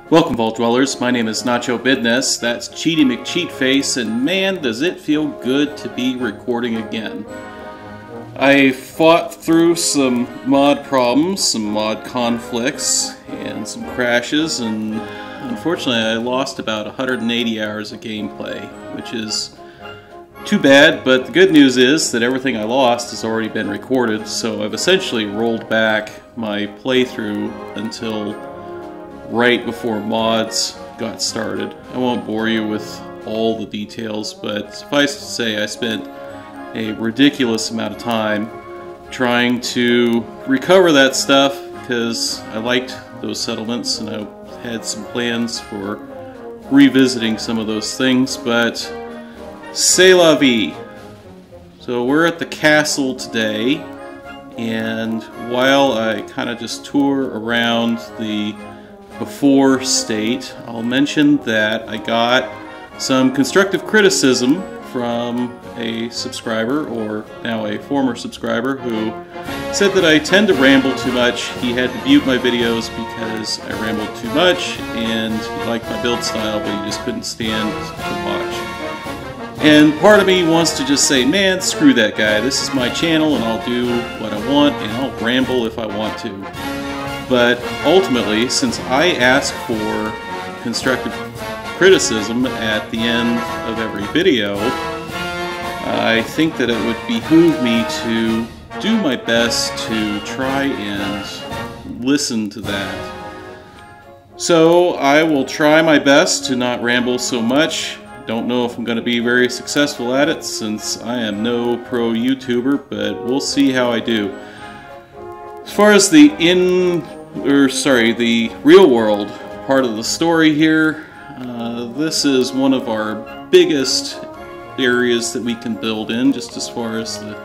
Welcome, Vault Dwellers. My name is Nacho Bidness. That's Cheaty McCheatface, and man, does it feel good to be recording again. I fought through some mod problems, some mod conflicts, and some crashes, and unfortunately I lost about 180 hours of gameplay, which is too bad, but the good news is that everything I lost has already been recorded, so I've essentially rolled back my playthrough until right before mods got started. I won't bore you with all the details, but suffice to say I spent a ridiculous amount of time trying to recover that stuff because I liked those settlements and I had some plans for revisiting some of those things, but c'est la vie. So we're at the castle today, and while I kind of just tour around the before state, I'll mention that I got some constructive criticism from a subscriber, or now a former subscriber, who said that I tend to ramble too much. He had to mute my videos because I rambled too much, and he liked my build style, but he just couldn't stand to watch. And part of me wants to just say, man, screw that guy. This is my channel, and I'll do what I want, and I'll ramble if I want to. But ultimately, since I ask for constructive criticism at the end of every video, I think that it would behoove me to do my best to try and listen to that. So I will try my best to not ramble so much. Don't know if I'm going to be very successful at it since I am no pro YouTuber, but we'll see how I do. As far as the the real world part of the story here, this is one of our biggest areas that we can build in, just as far as the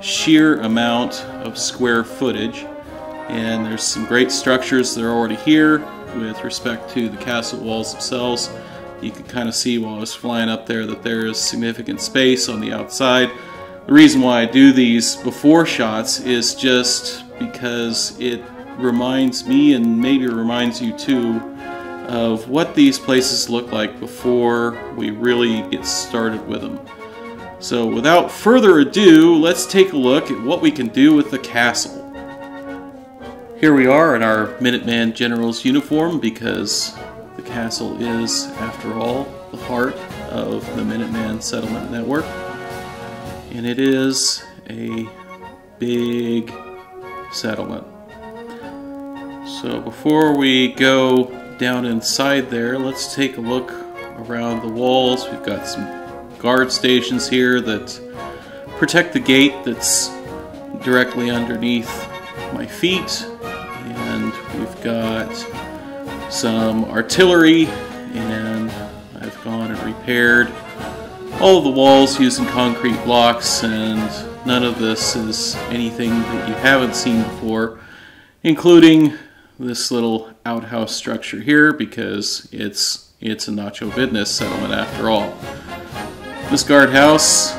sheer amount of square footage. And there's some great structures that are already here with respect to the castle walls themselves. You can kind of see while I was flying up there that there is significant space on the outside. The reason why I do these before shots is just because it reminds me, and maybe reminds you too, of what these places look like before we really get started with them. So without further ado, let's take a look at what we can do with the castle. Here we are in our Minuteman General's uniform, because the castle is, after all, the heart of the Minuteman Settlement Network. And it is a big settlement. So before we go down inside there, let's take a look around the walls. We've got some guard stations here that protect the gate that's directly underneath my feet, and we've got some artillery, and I've gone and repaired all of the walls using concrete blocks, and none of this is anything that you haven't seen before, including this little outhouse structure here, because it's a Nacho Bidness settlement after all. This guardhouse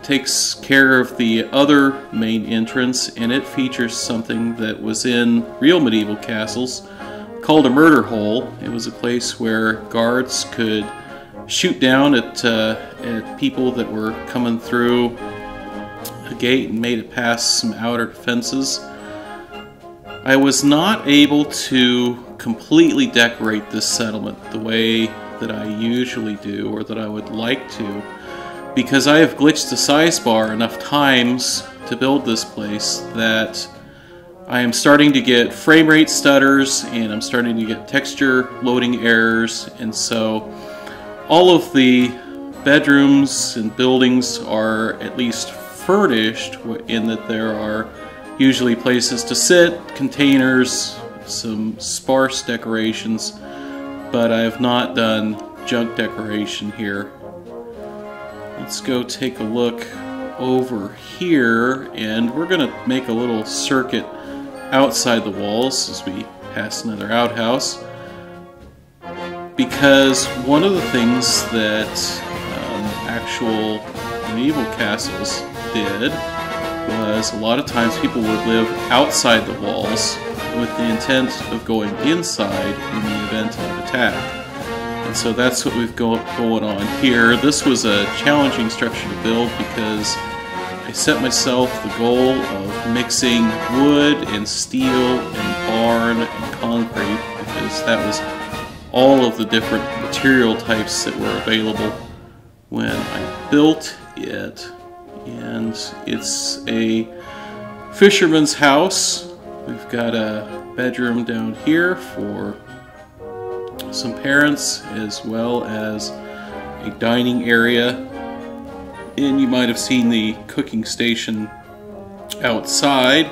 takes care of the other main entrance, and it features something that was in real medieval castles called a murder hole. It was a place where guards could shoot down at people that were coming through a gate and made it past some outer defenses. I was not able to completely decorate this settlement the way that I usually do, or that I would like to, because I have glitched the size bar enough times to build this place that I am starting to get frame rate stutters, and I'm starting to get texture loading errors, and so all of the bedrooms and buildings are at least furnished in that there are usually places to sit, containers, some sparse decorations, but I have not done junk decoration here. Let's go take a look over here, and we're going to make a little circuit outside the walls as we pass another outhouse, because one of the things that actual medieval castles did was a lot of times people would live outside the walls with the intent of going inside in the event of attack. And so that's what we've got going on here. This was a challenging structure to build because I set myself the goal of mixing wood and steel and barn and concrete, because that was all of the different material types that were available when I built it. And it's a fisherman's house. We've got a bedroom down here for some parents, as well as a dining area. And you might have seen the cooking station outside.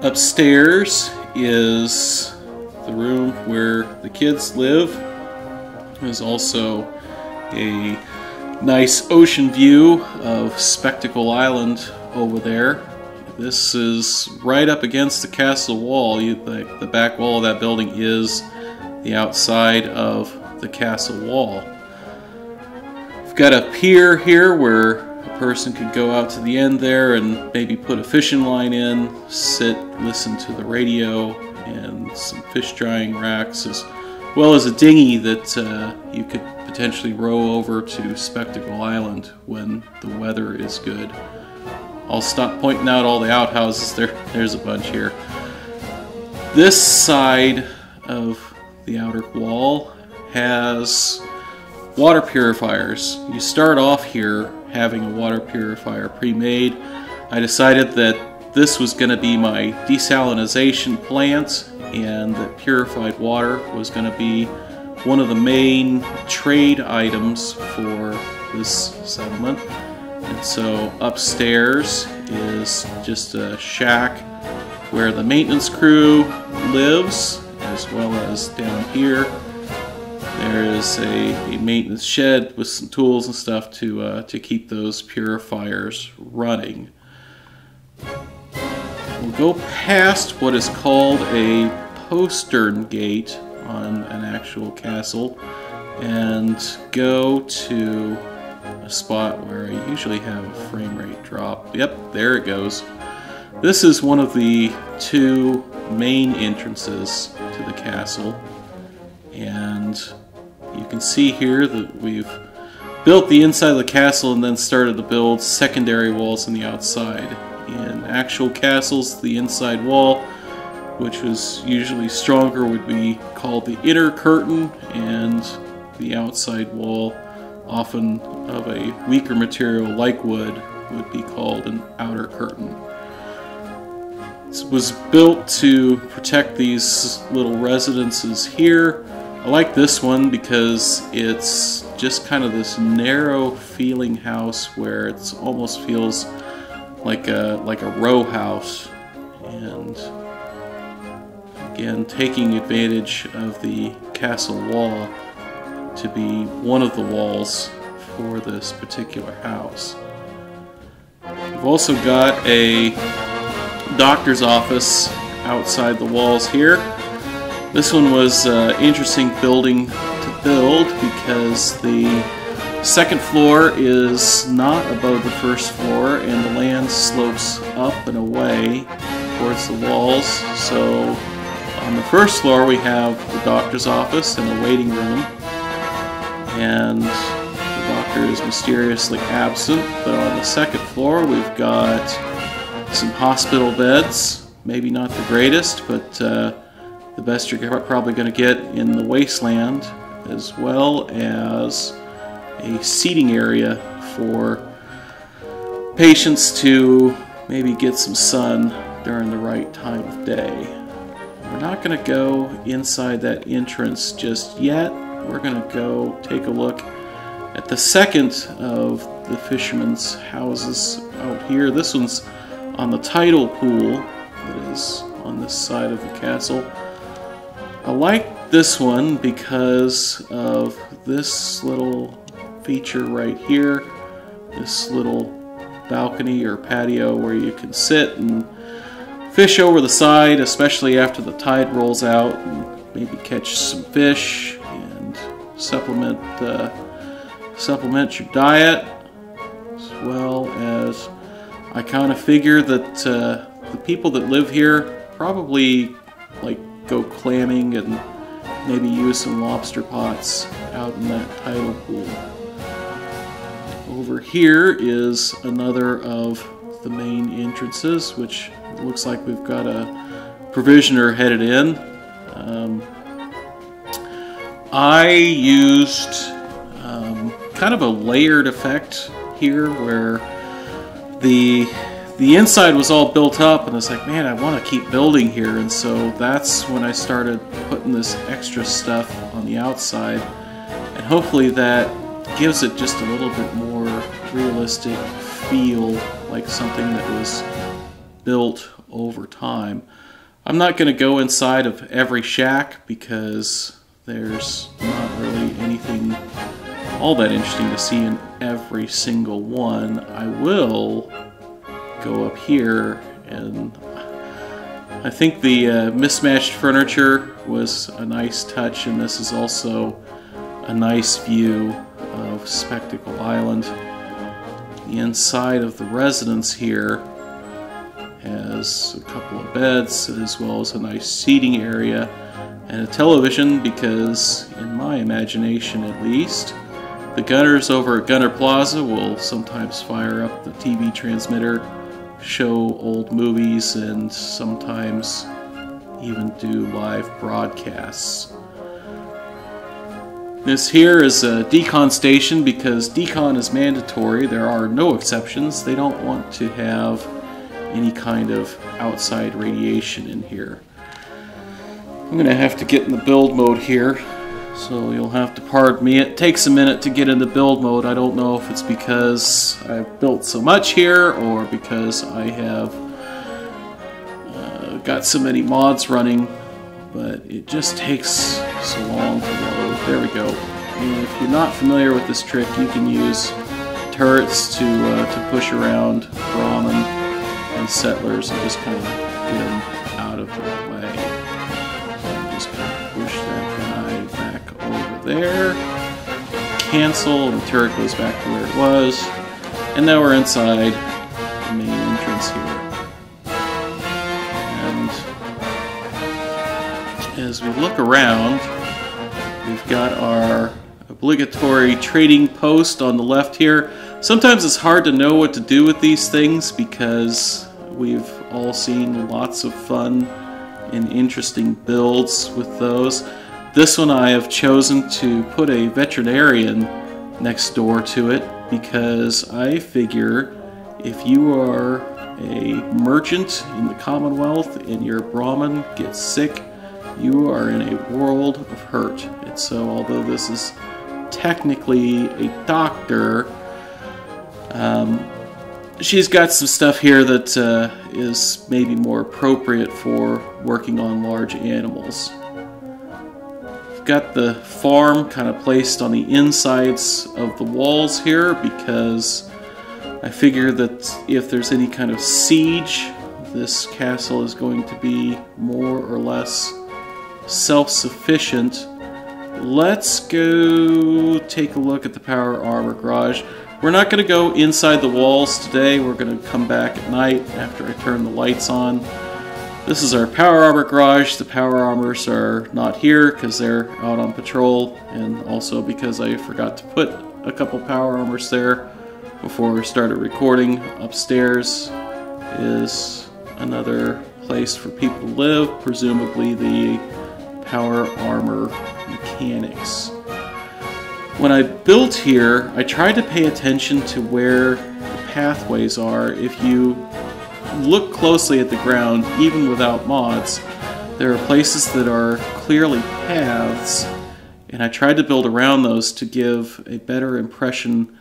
Upstairs is the room where the kids live. There's also a nice ocean view of Spectacle Island over there. This is right up against the castle wall. The back wall of that building is the outside of the castle wall. We've got a pier here where a person could go out to the end there and maybe put a fishing line in, sit, listen to the radio, and some fish drying racks, as well as a dinghy that you could potentially row over to Spectacle Island when the weather is good. I'll stop pointing out all the outhouses. There's a bunch here. This side of the outer wall has water purifiers. You start off here having a water purifier pre-made. I decided that this was going to be my desalination plant, and that purified water was going to be one of the main trade items for this settlement. And so upstairs is just a shack where the maintenance crew lives, as well as down here there is a maintenance shed with some tools and stuff to keep those purifiers running. We'll go past what is called a postern gate on an actual castle and go to a spot where I usually have a frame rate drop. Yep, there it goes. This is one of the two main entrances to the castle, and you can see here that we've built the inside of the castle and then started to build secondary walls on the outside. In actual castles, the inside wall, which was usually stronger, would be called the inner curtain, and the outside wall, often of a weaker material like wood, would be called an outer curtain. It was built to protect these little residences here. I like this one because it's just kind of this narrow feeling house where it almost feels like a row house, and again taking advantage of the castle wall to be one of the walls for this particular house. We've also got a doctor's office outside the walls here. This one was an interesting building to build because the second floor is not above the first floor, and the land slopes up and away towards the walls. So on the first floor we have the doctor's office and a waiting room, and the doctor is mysteriously absent. But on the second floor we've got some hospital beds, maybe not the greatest, but the best you're probably going to get in the Wasteland, as well as a seating area for patients to maybe get some sun during the right time of day. We're not going to go inside that entrance just yet. We're going to go take a look at the second of the fishermen's houses out here. This one's on the tidal pool that is on this side of the castle. I like this one because of this little feature right here, this little balcony or patio where you can sit and fish over the side, especially after the tide rolls out, and maybe catch some fish and supplement your diet, as well as I kind of figure that the people that live here probably like go clamming and maybe use some lobster pots out in that tidal pool. Over here is another of the main entrances, which looks like we've got a provisioner headed in. I used kind of a layered effect here where the inside was all built up, and it's like, man, I want to keep building here, and so that's when I started putting this extra stuff on the outside, and hopefully that gives it just a little bit more realistic feel, like something that was built over time. I'm not going to go inside of every shack because there's not really anything all that interesting to see in every single one. I will go up here, and I think the mismatched furniture was a nice touch, and this is also a nice view of Spectacle Island. The inside of the residence here has a couple of beds as well as a nice seating area and a television because, in my imagination at least, the gunners over at Gunner Plaza will sometimes fire up the TV transmitter, show old movies, and sometimes even do live broadcasts. This here is a decon station because decon is mandatory. There are no exceptions. They don't want to have any kind of outside radiation in here. I'm going to have to get in the build mode here, so you'll have to pardon me. It takes a minute to get into build mode. I don't know if it's because I've built so much here or because I have got so many mods running, but it just takes so long to load. There we go. And if you're not familiar with this trick, you can use turrets to push around Brahmin and settlers and just kind of get them out of the way. So just kind of push that guy back over there. Cancel, and the turret goes back to where it was. And now we're inside the main entrance here. And as we look around, we've got our obligatory trading post on the left here. Sometimes it's hard to know what to do with these things because we've all seen lots of fun and interesting builds with those. This one I have chosen to put a veterinarian next door to it because I figure if you are a merchant in the Commonwealth and your Brahmin gets sick, you are in a world of hurt. And so although this is technically a doctor, she's got some stuff here that is maybe more appropriate for working on large animals. I've got the farm kind of placed on the insides of the walls here because I figure that if there's any kind of siege, this castle is going to be more or less self-sufficient. Let's go take a look at the power armor garage. We're not going to go inside the walls today. We're going to come back at night after I turn the lights on. This is our power armor garage. The power armors are not here because they're out on patrol, and also because I forgot to put a couple power armors there before we started recording. Upstairs is another place for people to live, presumably the power armor mechanics. When I built here, I tried to pay attention to where the pathways are. If you look closely at the ground, even without mods, there are places that are clearly paths, and I tried to build around those to give a better impression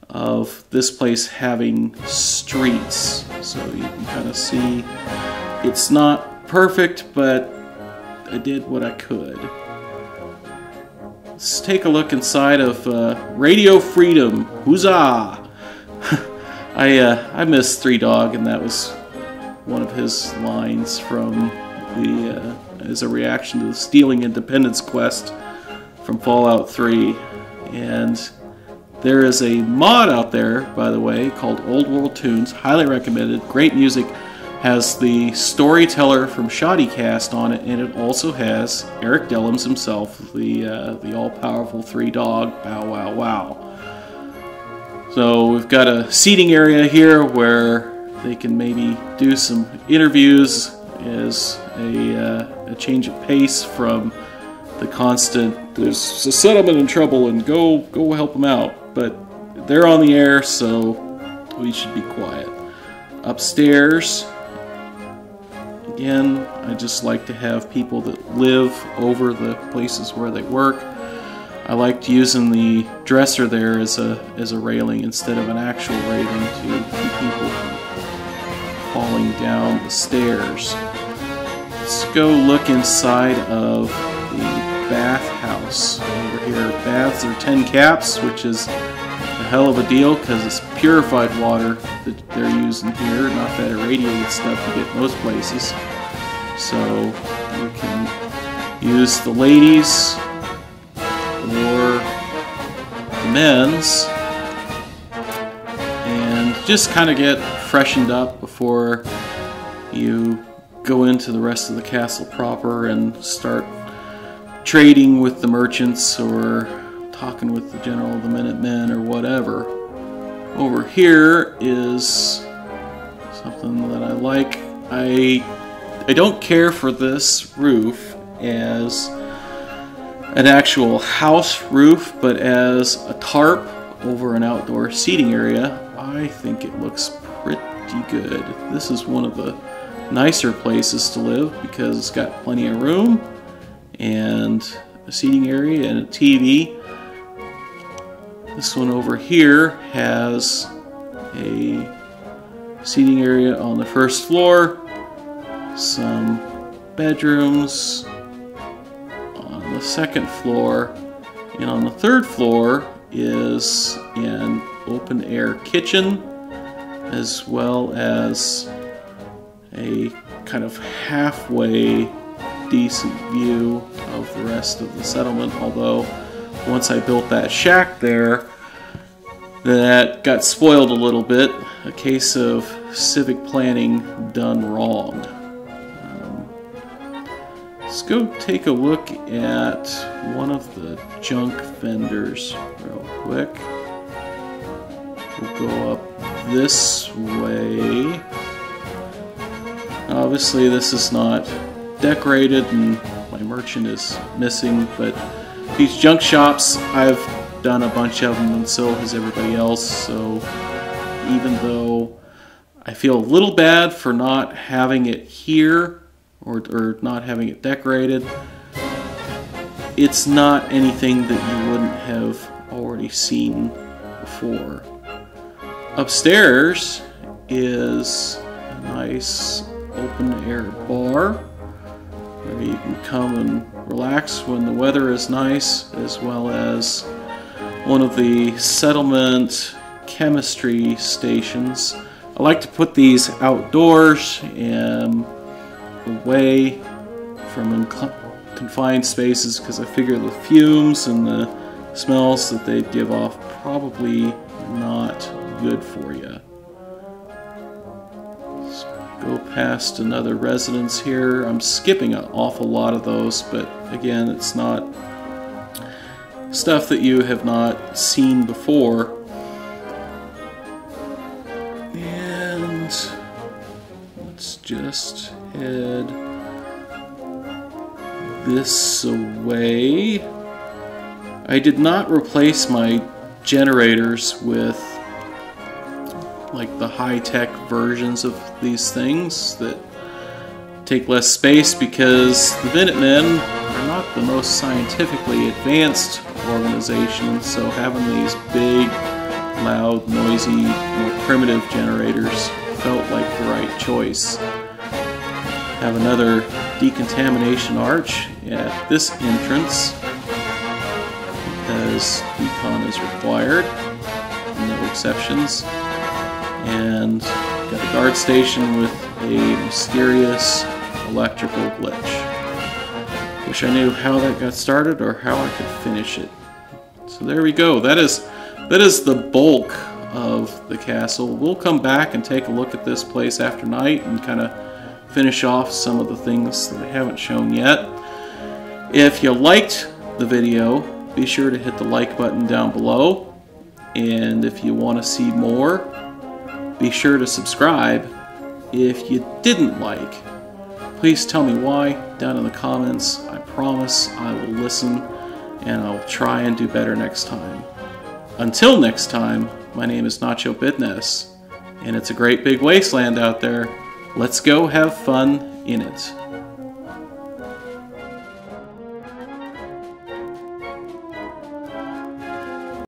of this place having streets. So you can kind of see it's not perfect, but I did what I could. Let's take a look inside of Radio Freedom. Huzzah! I missed Three Dog, and that was one of his lines from the as a reaction to the Stealing Independence quest from Fallout 3. And there is a mod out there, by the way, called Old World Tunes. Highly recommended. Great music. has the storyteller from Shoddycast on it, and it also has Eric Dellums himself, the all-powerful 3-dog Bow Wow Wow. So we've got a seating area here where they can maybe do some interviews as a change of pace from the constant, there's a settlement in trouble and go help them out. But they're on the air, so we should be quiet. Upstairs, again, I just like to have people that live over the places where they work. I liked using the dresser there as a railing instead of an actual railing to keep people from falling down the stairs. Let's go look inside of the bathhouse over here. Baths are 10 caps, which is a hell of a deal because it's purified water that they're using here, not that irradiated stuff you get in most places. So you can use the ladies or the men's and just kind of get freshened up before you go into the rest of the castle proper and start trading with the merchants or talking with the general of the Minutemen or whatever. Over here is something that I like. I don't care for this roof as an actual house roof, but as a tarp over an outdoor seating area, I think it looks pretty good. This is one of the nicer places to live because it's got plenty of room and a seating area and a TV. This one over here has a seating area on the first floor, some bedrooms on the second floor, and on the third floor is an open air kitchen as well as a kind of halfway decent view of the rest of the settlement, although once I built that shack there, that got spoiled a little bit. A case of civic planning done wrong. Let's go take a look at one of the junk vendors real quick. We'll go up this way. Obviously this is not decorated and my merchant is missing, but these junk shops, I've done a bunch of them and so has everybody else, so even though I feel a little bad for not having it here or not having it decorated, it's not anything that you wouldn't have already seen before. Upstairs is a nice open air bar where you can come and relax when the weather is nice, as well as one of the settlement chemistry stations. I like to put these outdoors and away from confined spaces because I figure the fumes and the smells that they give off probably not good for you. Let's go past another residence here. I'm skipping an awful lot of those, but again, it's not stuff that you have not seen before. And let's just head this way. I did not replace my generators with like the high-tech versions of these things that take less space because the Minutemen are not the most scientifically advanced organization, so having these big, loud, noisy, more primitive generators felt like the right choice. Have another decontamination arch at this entrance because decon is required, no exceptions, and got a guard station with a mysterious electrical glitch. Wish I knew how that got started or how I could finish it. So there we go. That is the bulk of the castle. We'll come back and take a look at this place after night and kind of finish off some of the things that I haven't shown yet. If you liked the video, be sure to hit the like button down below. And if you want to see more, be sure to subscribe. If you didn't like, please tell me why down in the comments. I promise I will listen and I'll try and do better next time. Until next time, my name is Nacho Bidness, and it's a great big wasteland out there. Let's go have fun in it.